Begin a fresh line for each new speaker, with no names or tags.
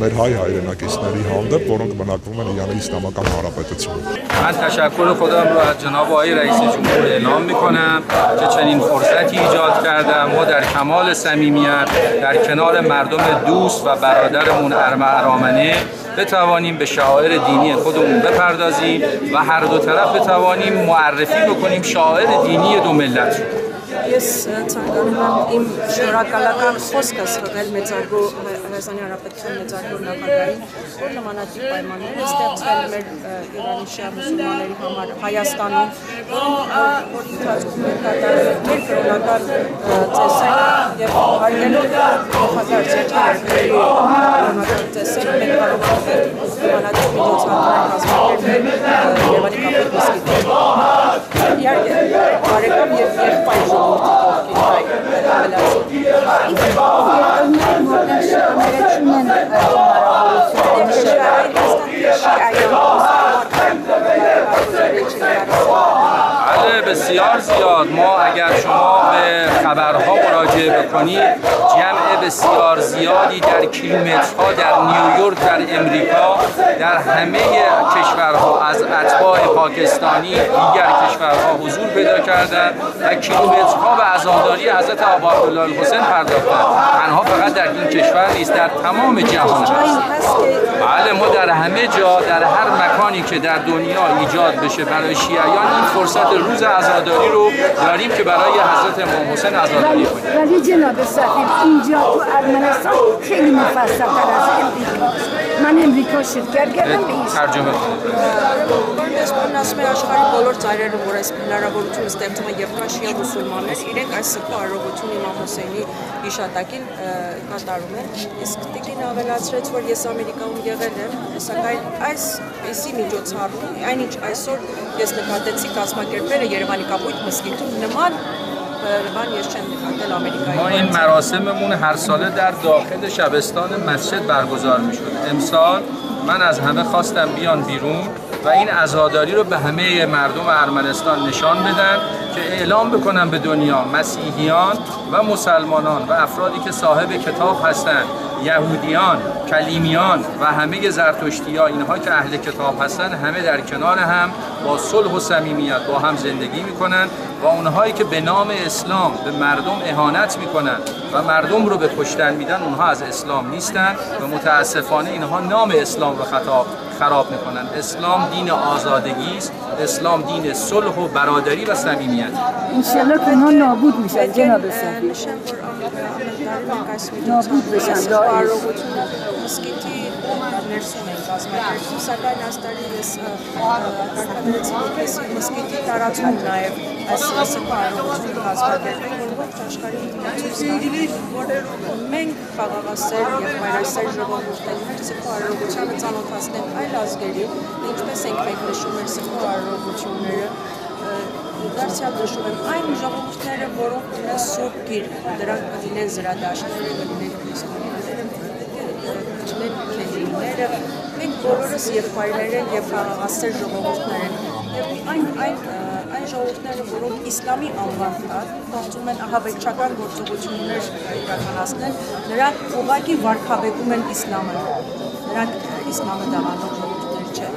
մեր հայ հայրենակիցների հանդեպ, որոնք բնակվում են Իրանի Իսլամական Հանրապետությունում։
من تشکر خودم رو از جناب آقای رئیس جمهور اعلام میکنم که چنین فرصتی ایجاد کردم ما در کمال صمیمیت در کنار مردم دوست و برادرمون ارامنه بتوانیم به شعائر دینی خودمون بپردازیم و هر دو طرف بتوانیم معرفی بکنیم شعائر دینی دو ملت رو.
Ես ցանկանում եմ իմ շնորհակալական խոսքս հղել մեծարգո Հայաստանի Հանրապետության մեծարգո նախագահին, որ նմանատիպ պայմաններ է ստեղծվել մեր իրանիշյա մուսուլմանների համար Հայաստանում, որ ընթացքում է կատարել մեր կրոնական ծեսերը եւ հարգելով նախագահ Սերժի կրոնական ծեսերը մենք կարող ենք նմանատիպ միջոցառումներ կազմակերպել Երևանի Կապույտ մզկիթում։ Իհարկե, բարեկամ եւ եղբայր
بله بسیار زیاد ما اگر شما به خبرها مراجعه بکنید جمع بسیار زیادی در کیلومترها در نیویورک در امریکا در همه کشورها از اتباع پاکستانی دیگر کشورها حضور پیدا کردند و کیلومترها به عزاداری حضرت آقا عبدالله الحسین پرداختند. تنها فقط در این کشور نیست در تمام جهان هست. بله ما در همه جا در هر مکانی که در دنیا ایجاد بشه برای شیعیان این فرصت روز عزاداری رو داریم که برای حضرت امام حسین عزاداری کنیم.
ولی جناب سفیر اینجا تو ارمنستان خیلی مفصل‌تر از امریکا. من امریکا شرکت کردم به این
ترجمه
Որպես ասում է աշխարհի բոլոր ծայրերում, որ այս հնարավորությունը ստեղծում է եւ շիա մուսուլմաններ, իրենք այս սփո արարողությունը Իմամ Հոսեյնի հիշատակին կատարում են։ Իսկ տիկին ավելացրեց, որ ես Ամերիկայում եղել եմ, սակայն այսպիսի միջոցառում, այնինչ այսօր ես նկատեցի կազմակերպել է Երևանի Կապույտ մզկիթում նման بان ես չեմ նկատել Ամերիկայում.
ما این مراسممون هر ساله در داخل شبستان مسجد برگزار میشد. امسال من از همه خواستم بیان بیرون و این عزاداری رو به همه مردم ارمنستان نشان بدن که اعلام بکنن به دنیا مسیحیان و مسلمانان و افرادی که صاحب کتاب هستند، یهودیان، کلیمیان و همه زرتشتی‌ها، اینها که اهل کتاب هستن، همه در کنار هم با صلح و صمیمیت با هم زندگی میکنن و اونهایی که به نام اسلام به مردم اهانت میکنن و مردم رو به کشتن میدن اونها از اسلام نیستن و متاسفانه اینها نام اسلام رو خراب میکنن. اسلام دین آزادگی است، اسلام دین صلح و برادری و صمیمیت.
ان شاء الله که اونها نابود میشن جناب سفیر. نابود بشن
Մսկիթի ներսում են կազմակերպում, սակայն աստարի ես կարգադրեցի որպես մսկիթի տարածում նաև այս սփո արարողությունը կազմակերպել, որ ողջ աշխարհի դիմացույց որ մենք խաղաղասեր եւ մայրասեր ժողովուրդներ սփո արարողությանը ծանոթացնենք այլ ազգերին, ինչպես ենք մենք նշում մեր սփո արարողությունները դարձյալ նշում եմ այն ժողովուրդները, որոնք ունեն սուրբ գիրք, դրանք կլինեն զրադաշտները, կլինեն քրիստոնյաները, մենք բոլորս եղբայրներ են եւ խաղաղասեր ժողովուրդներ են եւ այն ժողովուրդները, որոնք իսլամի անվան տակ փորձում են ահաբեկչական գործողություններ իրականացնել, նրանք ուղղակի վարկաբեկում են իսլամը, նրանք իսլամը դավանող ժողովուրդներ չեն։